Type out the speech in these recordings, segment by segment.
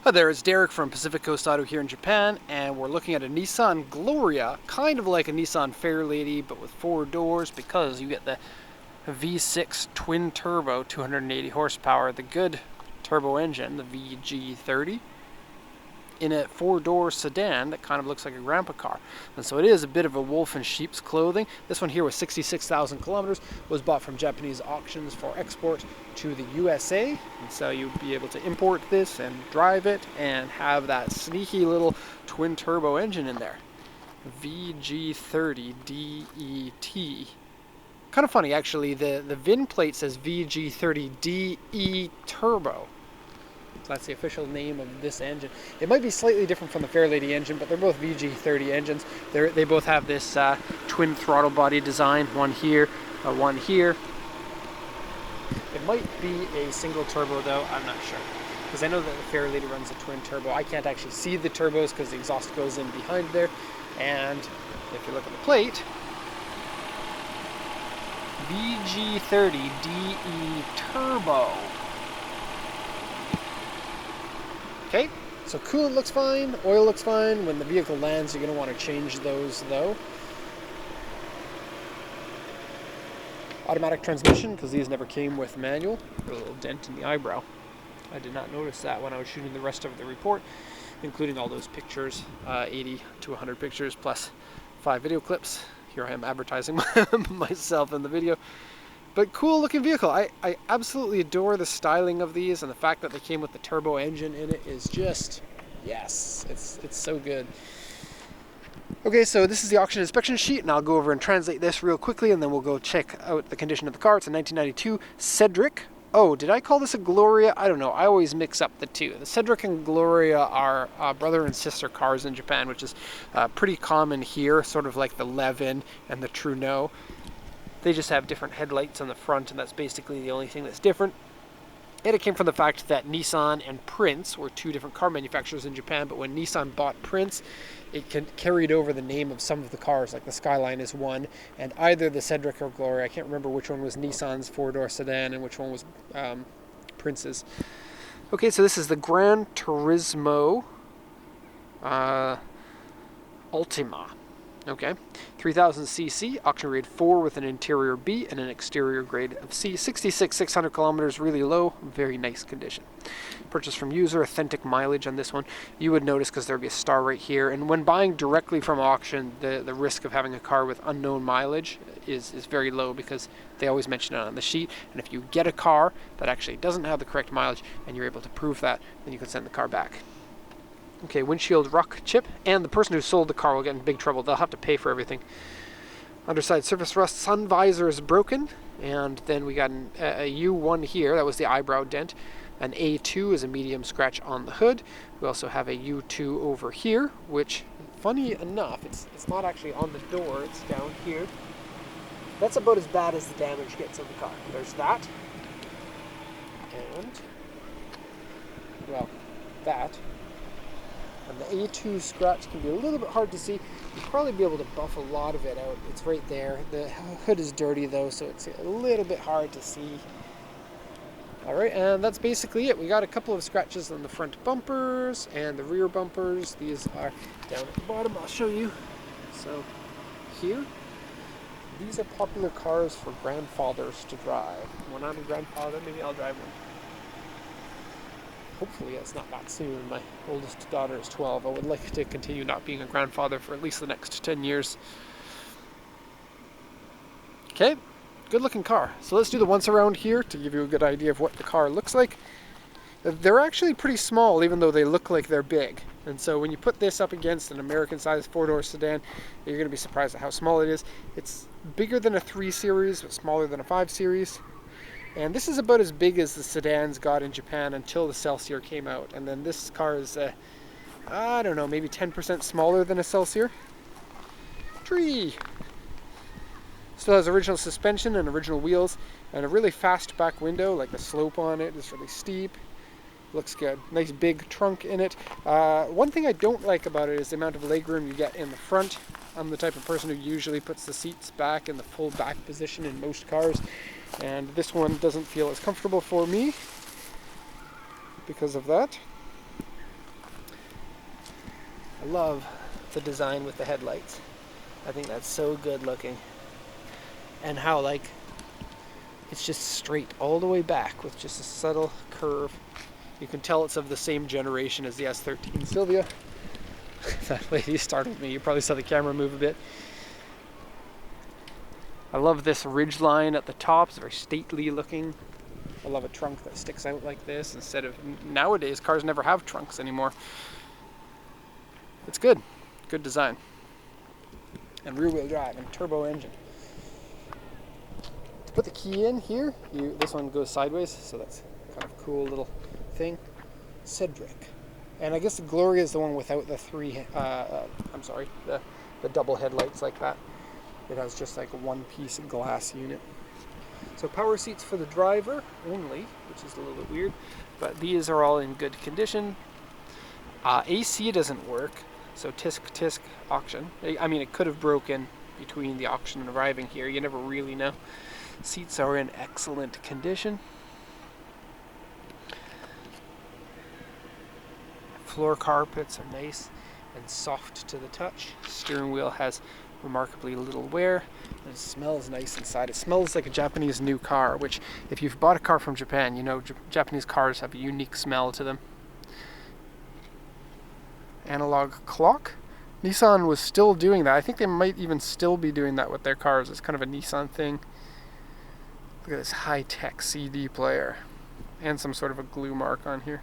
Hi there, it's Derek from Pacific Coast Auto here in Japan, and we're looking at a Nissan Gloria, kind of like a Nissan Fairlady, but with 4 doors, because you get the V6 twin turbo, 280 horsepower, the good turbo engine, the VG30, in a 4-door sedan that kind of looks like a grandpa car. And so it is a bit of a wolf in sheep's clothing. This one here with 66,000 kilometers was bought from Japanese auctions for export to the USA. And so you'd be able to import this and drive it and have that sneaky little twin turbo engine in there. VG30 DET. Kind of funny actually, the VIN plate says VG30 DE Turbo. So that's the official name of this engine. It might be slightly different from the Fairlady engine, but they're both VG30 engines. They both have this twin throttle body design, one here, one here. It might be a single turbo though, I'm not sure. Because I know that the Fairlady runs a twin turbo. I can't actually see the turbos because the exhaust goes in behind there. And if you look at the plate, VG30 DE Turbo. Okay, so coolant looks fine, oil looks fine. When the vehicle lands, you're going to want to change those though. Automatic transmission, because these never came with manual. A little dent in the eyebrow. I did not notice that when I was shooting the rest of the report, including all those pictures, 80 to 100 pictures plus 5 video clips. Here I am advertising myself in the video. But cool looking vehicle. I absolutely adore the styling of these, and the fact that they came with the turbo engine in it is just, yes, it's so good. Okay, so this is the auction inspection sheet, and I'll go over and translate this real quickly, and then we'll go check out the condition of the car. It's a 1992 Cedric. Oh, did I call this a Gloria? I don't know. I always mix up the two. The Cedric and Gloria are brother and sister cars in Japan, which is pretty common here, sort of like the Levin and the Truno. They just have different headlights on the front, and that's basically the only thing that's different. And it came from the fact that Nissan and Prince were 2 different car manufacturers in Japan, but when Nissan bought Prince, it carried over the name of some of the cars, like the Skyline is one, and either the Cedric or Gloria, I can't remember which one was Nissan's 4-door sedan and which one was Prince's. Okay, so this is the Gran Turismo Ultima. Okay, 3000cc, auction grade 4 with an interior B and an exterior grade of C. 6,600 kilometers, really low, very nice condition. Purchased from user, authentic mileage on this one. You would notice because there would be a star right here. And when buying directly from auction, the risk of having a car with unknown mileage is very low, because they always mention it on the sheet. And if you get a car that actually doesn't have the correct mileage and you're able to prove that, then you can send the car back. Okay, windshield rock chip, and the person who sold the car will get in big trouble. They'll have to pay for everything. Underside surface rust, sun visor is broken, and then we got a U1 here, that was the eyebrow dent. An A2 is a medium scratch on the hood. We also have a U2 over here, which, funny enough, it's not actually on the door, it's down here. That's about as bad as the damage gets on the car. There's that, and, well, that. And the A2 scratch can be a little bit hard to see. You'll probably be able to buff a lot of it out. It's right there. The hood is dirty though, so it's a little bit hard to see. Alright, and that's basically it. We got a couple of scratches on the front bumpers and the rear bumpers. These are down at the bottom. I'll show you. So here, these are popular cars for grandfathers to drive. When I'm a grandfather, maybe I'll drive one. Hopefully it's not that soon. My oldest daughter is 12. I would like to continue not being a grandfather for at least the next 10 years. Okay, good looking car. So let's do the once around here to give you a good idea of what the car looks like. They're actually pretty small, even though they look like they're big. And so when you put this up against an American-sized 4-door sedan, you're going to be surprised at how small it is. It's bigger than a 3 Series, but smaller than a 5 Series. And this is about as big as the sedans got in Japan until the Celsior came out. And then this car is, I don't know, maybe 10% smaller than a Celsior. Tree! Still has original suspension and original wheels, and a really fast back window, like the slope on it is really steep. Looks good. Nice big trunk in it. One thing I don't like about it is the amount of legroom you get in the front. I'm the type of person who usually puts the seats back in the full back position in most cars, and this one doesn't feel as comfortable for me because of that. I love the design with the headlights. I think that's so good looking. And how, like, it's just straight all the way back with just a subtle curve. You can tell it's of the same generation as the S13 Silvia. That lady startled me. You probably saw the camera move a bit. I love this ridge line at the top. It's very stately looking. I love a trunk that sticks out like this instead of, nowadays cars never have trunks anymore. It's good. Good design. And rear wheel drive and turbo engine. To put the key in here, this one goes sideways, so that's kind of a cool little thing. Cedric. And I guess the Gloria is the one without the the double headlights like that. It has just like a one-piece glass unit. So power seats for the driver only, which is a little bit weird, but these are all in good condition. AC doesn't work, so tisk auction. I mean, it could have broken between the auction and arriving here. You never really know. Seats are in excellent condition. Floor carpets are nice and soft to the touch. Steering wheel has remarkably little wear, and it smells nice inside. It smells like a Japanese new car, which if you've bought a car from Japan, you know Japanese cars have a unique smell to them. Analog clock. Nissan was still doing that. I think they might even still be doing that with their cars. It's kind of a Nissan thing. Look at this high-tech CD player and some sort of a glue mark on here.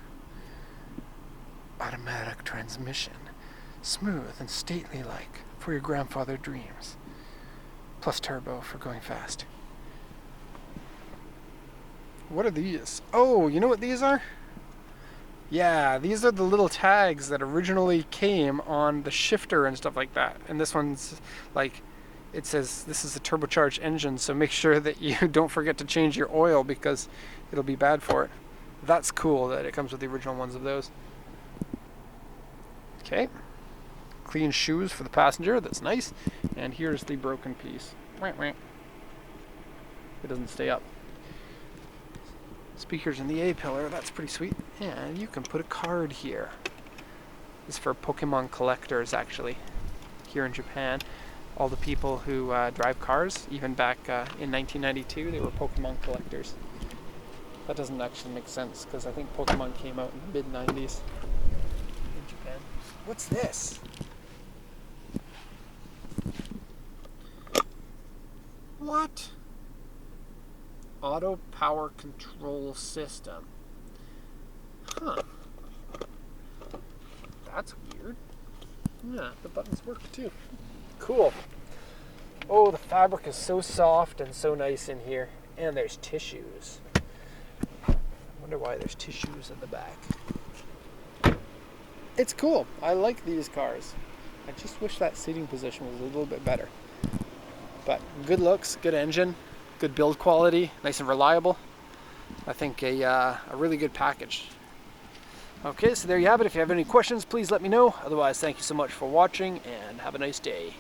Automatic transmission. Smooth and stately like for your grandfather dreams. Plus turbo for going fast. What are these? Oh, you know what these are? Yeah, these are the little tags that originally came on the shifter and stuff like that. And this one's like, it says this is a turbocharged engine, so make sure that you don't forget to change your oil because it'll be bad for it. That's cool that it comes with the original ones of those. Okay. Clean shoes for the passenger, that's nice. And here's the broken piece. It doesn't stay up. Speakers in the A-pillar, that's pretty sweet. And you can put a card here. This is for Pokemon collectors, actually, here in Japan. All the people who drive cars, even back in 1992, they were Pokemon collectors. That doesn't actually make sense, because I think Pokemon came out in the mid-90s in Japan. What's this? What? Auto power control system. Huh. That's weird. Yeah, the buttons work too. Cool. Oh, the fabric is so soft and so nice in here. And there's tissues. I wonder why there's tissues in the back. It's cool. I like these cars. I just wish that seating position was a little bit better. But good looks, good engine, good build quality, nice and reliable. I think a really good package. Okay, so there you have it. If you have any questions, please let me know. Otherwise, thank you so much for watching and have a nice day.